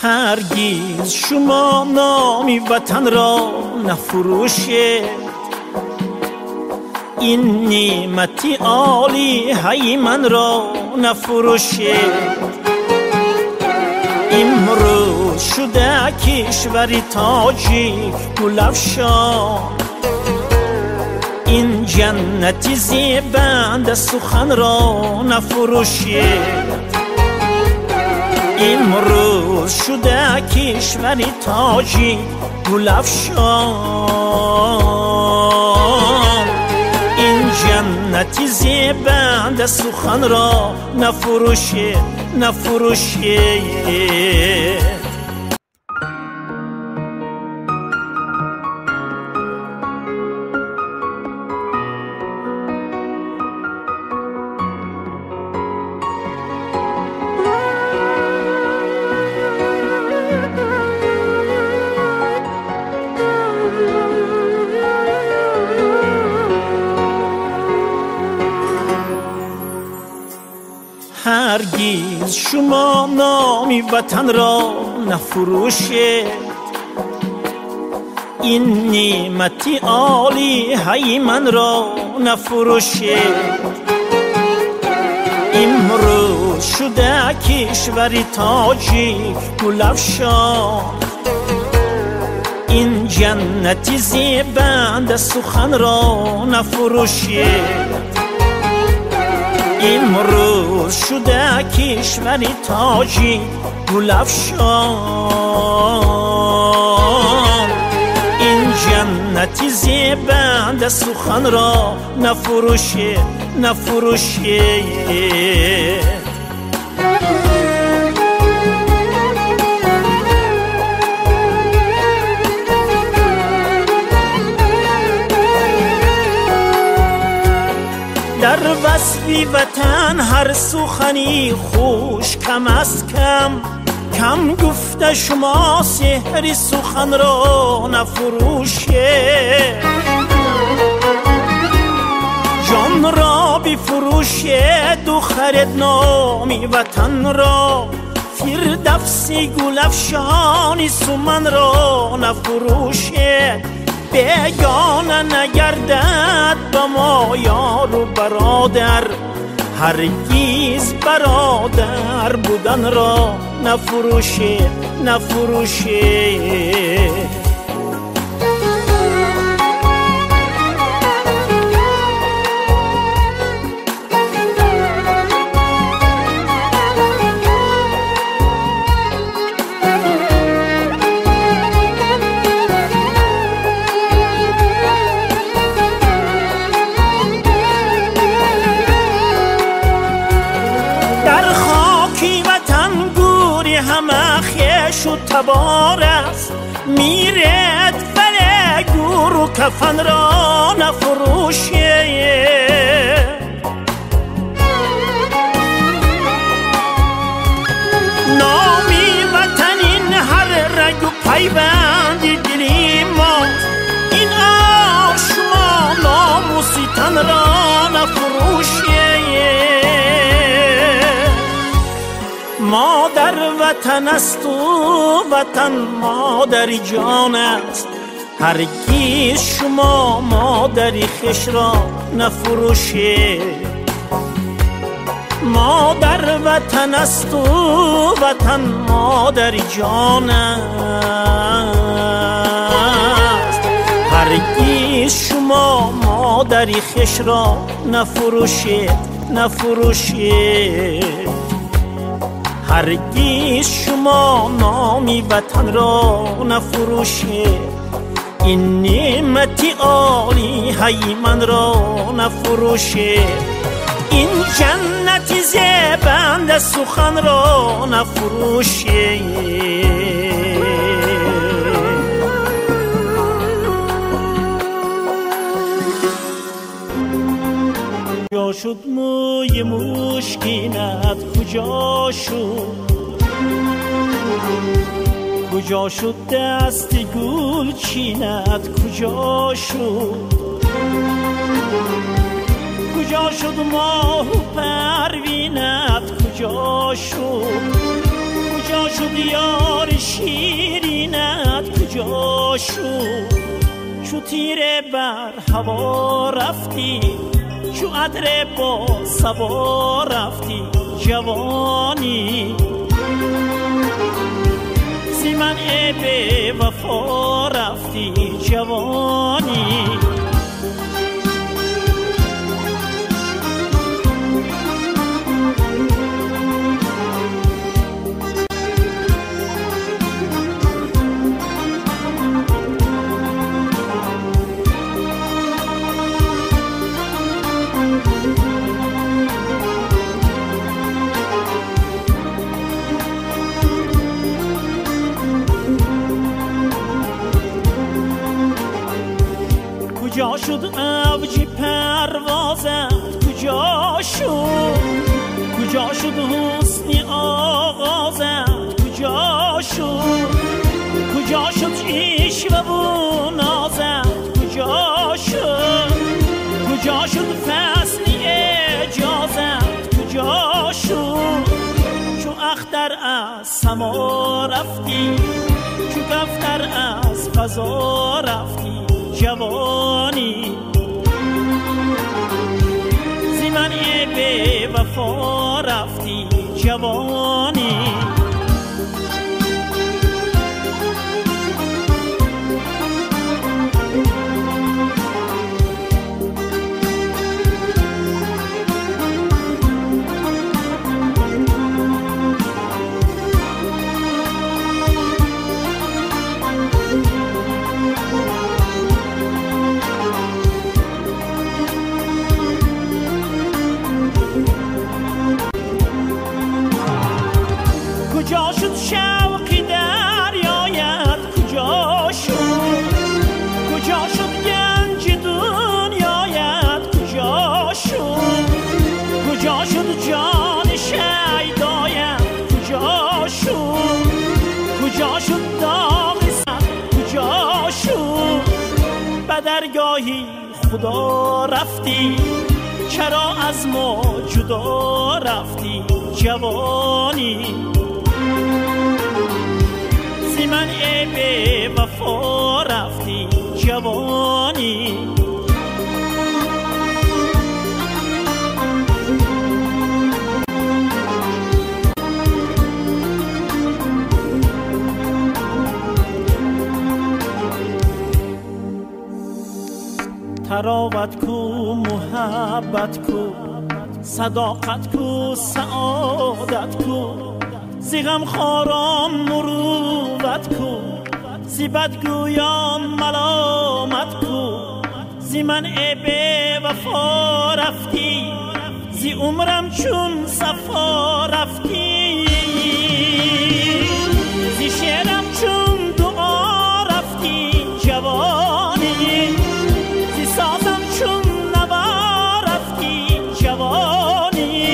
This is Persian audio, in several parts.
هرگز شما نامی وطن را نفروشید، این نعمتی عالی های من را نفروشید. امروز شده کشوری تاجیک گلفشان، این جنتی زیبنده سخن را نفروشید. امروز شده کشوری تاجیک گلفشان، این جنتی زیبنده سخن را نفروشید، نفروشید. هرگز شما نامی وطن را نفروشید، این نعمتی عالی های من را نفروشید. امروز شده کشوری تاجیک گلفشان، این جنتی زیبنده سخن را نفروشید. امروز شده کشوری تاجیک گلفشان، این جنتی زیبنده سخن را نفروشید، نفروشید. در وصف وطن هر سخنی خوش کم از کم، کم گفته شما سحر سخن را نفروشید. جان را بفروشید و خرید نامی وطن را، فردوسی گلفشانی سمن را نفروشید. بیگانه نگردد به ما یار و برادر، هرگز برادر بودن را نفروشید، نفروشید. و تبار است میرد فلک گور و کفن را نفروشید. نامی وطن این هر رگ و پیوند دلی ماست، این آشما ناموسی تن را نفروشید. مادر وطن است و وطن مادر جان است، هرگز شما مادری خویش را نفروشید. مادر وطن است و وطن مادر جان است، هرگز شما مادری خویش را نفروشید، نفروشید. هرگز شما نامی وطن را نفروشید، این نعمتی عالی های من را نفروشید. این جنتی زیبنده سخن را نفروشید. کجا شد موی مشکینت، کجا شد؟ کجا شد دست گل چینت، کجا شد؟ کجا شد ماه و پروینت، کجا شد؟ کجا شد یار شیرینت کجا شد چو تیره بر هوا رفتی چو عطر با صبا رفتی جوانی زی من به وفا رفتی جوانی کجا شد اوج پروازت کجا شد کجا شد حسن آغازت کجا شد کجا شد عشق و نازت کجا شد کجا شد فصل اجازت کجا شد چو اختر از سما رفتی چو دفتر از فضا رفتی جوانی زی من به وفا رفتی جوانی کجا شد شوقی دریایت کجا شد کجا شد گنج دنیایت کجا شد کجا شد جان شیدایت کجا شد کجا شد داغ سر کجا شد به درگاهی خدا رفتی چرا از ما جدا رفتی جوانی زی من به وفا رفتی جوانی تراوت کو محبت کو صداقت کو سعادت کو زی غم خاران مروت کو زی بدگویان ملامت کو زی من به وفا رفتی زی عمرم چون صفا رفتی زی شعرم چون دعا رفتی جوانی زی سازم چون نوا رفتی جوانی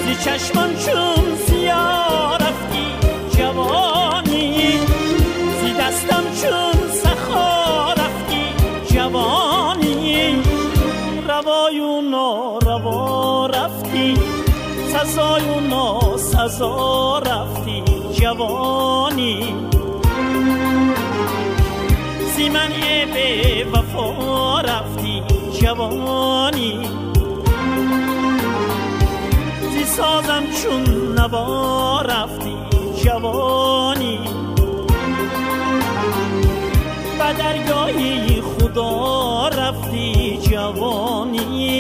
زی چشمم چون سیا رفتی جوانی زی دستم چون سخا رفتی جوانی روای و ناروا رفتی سزای و ناسزا رفتی جوانی زی من به وفا رفتی جوانی زی سازم چون نوا رفتی جوانی به درگاهی خدا رفتی جوانی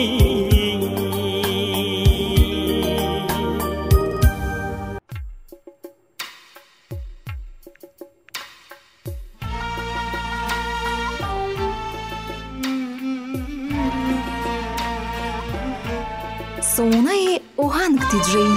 Соунаи оҳанг диҷрӣ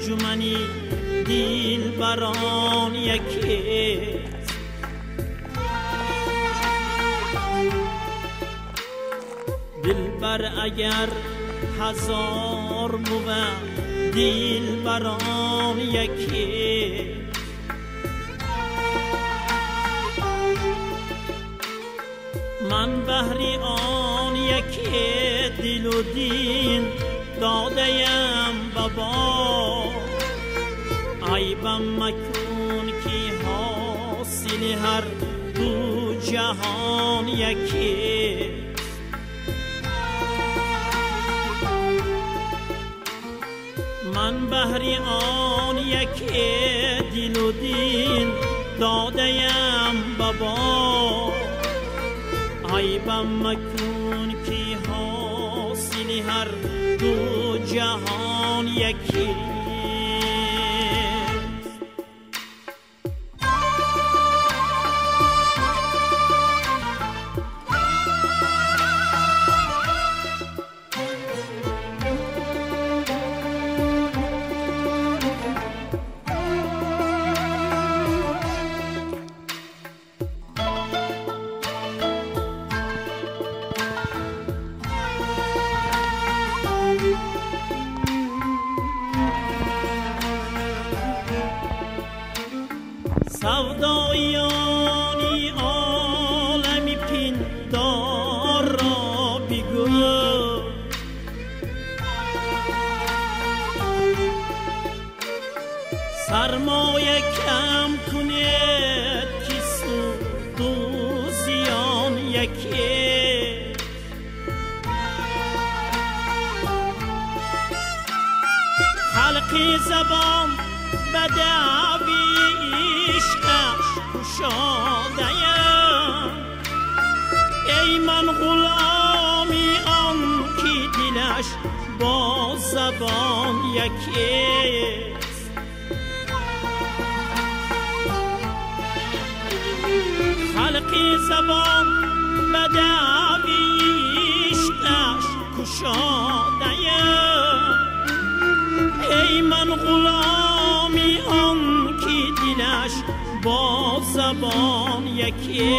انجمنی دلبران یکیست. دلبر اگر هزار بود دلبران یکیست. من بهر آن یکی دل و دین دادیم بابا، عیبم مکن که حاصل هر دو جهان یکیست. من بهر آن یکی دل و دین دادیم بابا، عیبم مکن که حاصل هر دو جهان یکی. سودایانی عالمی پندار را بگو، سرمایه کم کنید که سود و زیان یکی. خلق زبان به دعوی عشقش کشاده‌ام، ای من غلامی آن که دلش با زبان یکیست. خلق زبان به دعوی عشقش کشاده‌ام، ای من غلامی آن که دلش با زبان یکی.